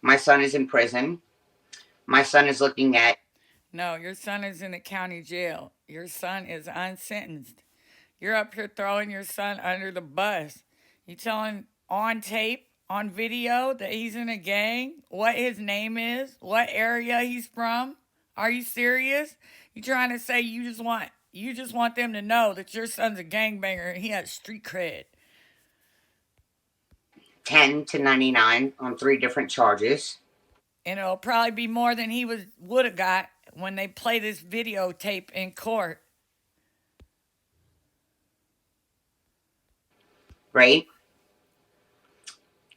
My son is in prison. My son is looking at No, your son is in the county jail. Your son is unsentenced. You're up here throwing your son under the bus. You telling on tape, on video that he's in a gang, what his name is, what area he's from? Are you serious? You trying to say you just want them to know that your son's a gangbanger and he has street cred. 10 to 99 on 3 different charges. And it'll probably be more than he would have got when they play this videotape in court. Right?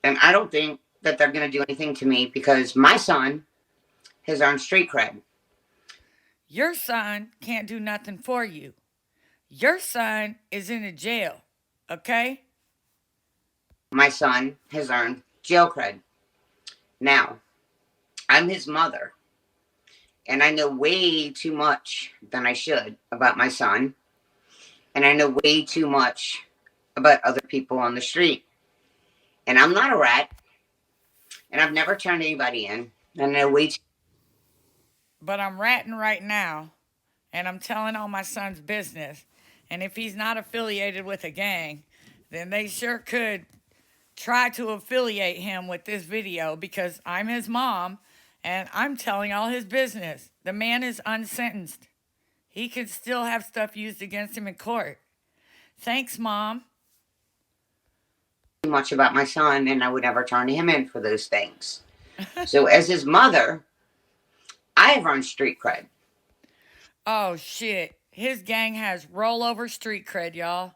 And I don't think that they're going to do anything to me because my son has earned street cred. Your son can't do nothing for you. Your son is in a jail, okay? My son has earned jail cred. Now, I'm his mother, and I know way too much than I should about my son, and I know way too much about other people on the street. And I'm not a rat, and I've never turned anybody in. And I know way too. But I'm ratting right now and I'm telling all my son's business. And if he's not affiliated with a gang, then they sure could try to affiliate him with this video because I'm his mom and I'm telling all his business. The man is unsentenced. He could still have stuff used against him in court. Thanks, Mom. Much about my son, and I would never turn him in for those things. So, as his mother, I have earned street cred. Oh, shit. His gang has rollover street cred, y'all.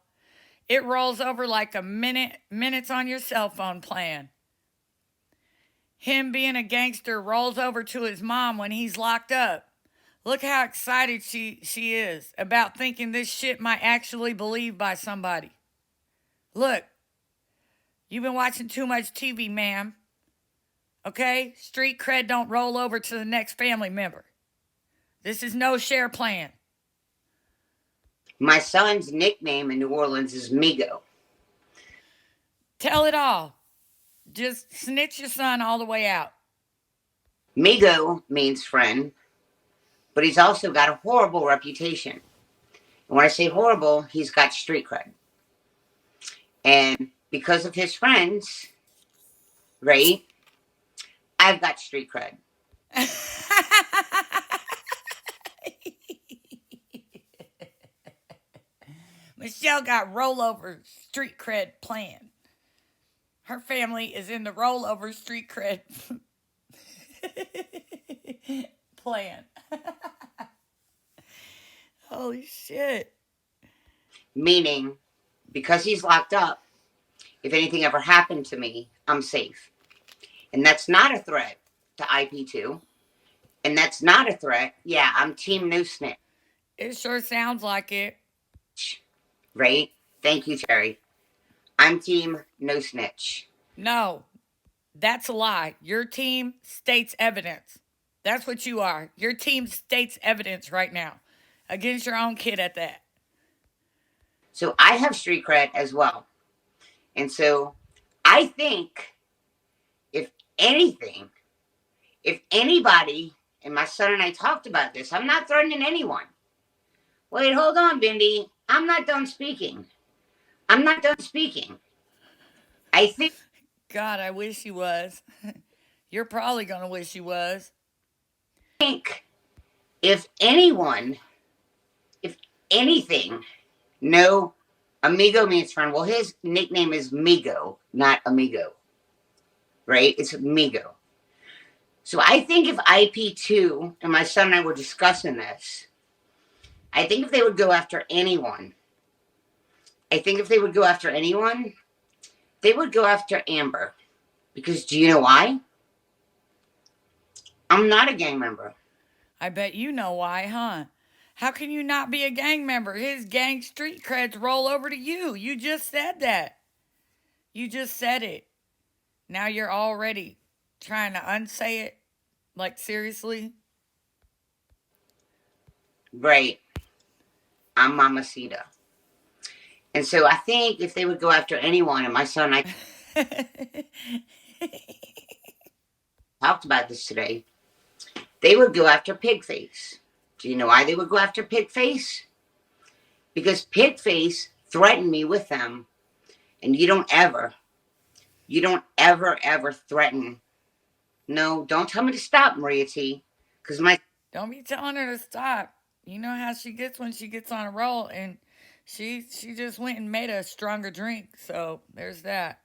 It rolls over like minutes on your cell phone plan. Him being a gangster rolls over to his mom when he's locked up. Look how excited she is about thinking this shit might actually believed by somebody. Look, you've been watching too much TV, ma'am. Okay? Street cred don't roll over to the next family member. This is no share plan. My son's nickname in New Orleans is Migo. Tell it all. Just snitch your son all the way out. Migo means friend, but he's also got a horrible reputation. And when I say horrible, he's got street cred. And because of his friends, right, I've got street cred. Michelle got rollover street cred plan. Her family is in the rollover street cred plan. Holy shit. Meaning, because he's locked up, if anything ever happened to me, I'm safe. And that's not a threat to IP2. And that's not a threat. Yeah, I'm team no snitch, It sure sounds like it. right? Thank you, Terry. I'm team no snitch. No, that's a lie. Your team states evidence. That's what you are. Your team states evidence right now against your own kid at that. So I have street cred as well. And so I think if anything, if anybody, and my son and I talked about this, I'm not threatening anyone. Wait, hold on, Bindi. I'm not done speaking. I'm not done speaking. I God, I wish he was. You're probably going to wish he was. think if anyone, if anything, no, amigo means friend. Well, his nickname is Migo, not amigo, right? It's Migo. So I think if IP2 and my son and I were discussing this, I think if they would go after anyone, I think if they would go after anyone, they would go after Amber. Because do you know why? I'm not a gang member. I bet you know why, huh? How can you not be a gang member? His gang street creds roll over to you. You just said that. You just said it. Now you're already trying to unsay it. Like, seriously? Right. I'm Mamacita. And so I think if they would go after anyone, and my son and I talked about this today. They would go after Pigface. Do you know why they would go after Pigface? Because Pigface threatened me with them, and you don't ever threaten. No, don't tell me to stop, Maria T. Because my Don't be telling her to stop. You know how she gets when she gets on a roll, and she just went and made a stronger drink. So there's that.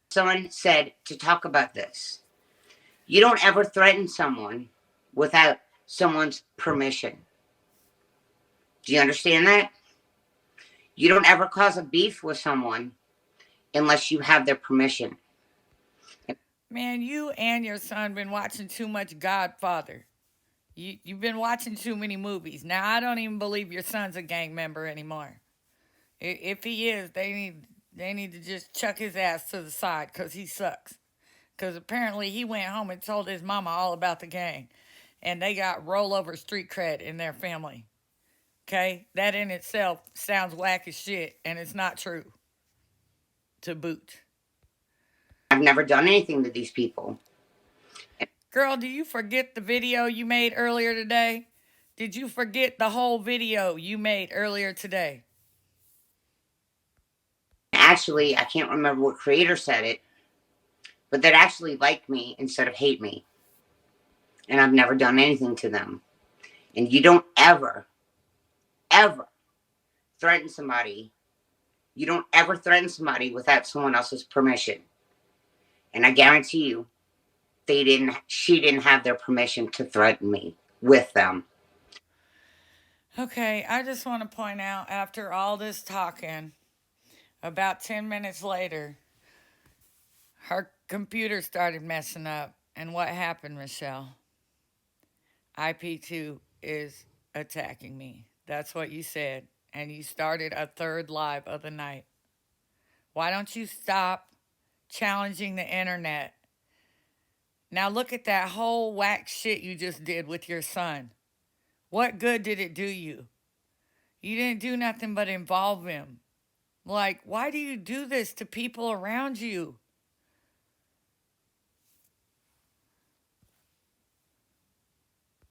son said to talk about this. You don't ever threaten someone without someone's permission. Do you understand that? You don't ever cause a beef with someone unless you have their permission. Man, you and your son been watching too much Godfather. You've been watching too many movies. Now I don't even believe your son's a gang member anymore. If he is, they need to just chuck his ass to the side because he sucks. Because apparently he went home and told his mama all about the gang, and they got rollover street cred in their family. Okay, that in itself sounds whack as shit, and it's not true. To boot. I've never done anything to these people. Girl, do you forget the video you made earlier today? Did you forget the whole video you made earlier today? Actually, I can't remember what creator said it, but that actually like me instead of hate me. And I've never done anything to them. And you don't ever threaten somebody. You don't ever threaten somebody without someone else's permission. And I guarantee you, she didn't have their permission to threaten me with them. Okay, I just want to point out after all this talking, about 10 minutes later, her computer started messing up. And what happened, Michelle? IP2 is attacking me. That's what you said. And you started a third live of the night. Why don't you stop challenging the internet? Now look at that whole whack shit you just did with your son. What good did it do you? You didn't do nothing but involve him. Like, why do you do this to people around you?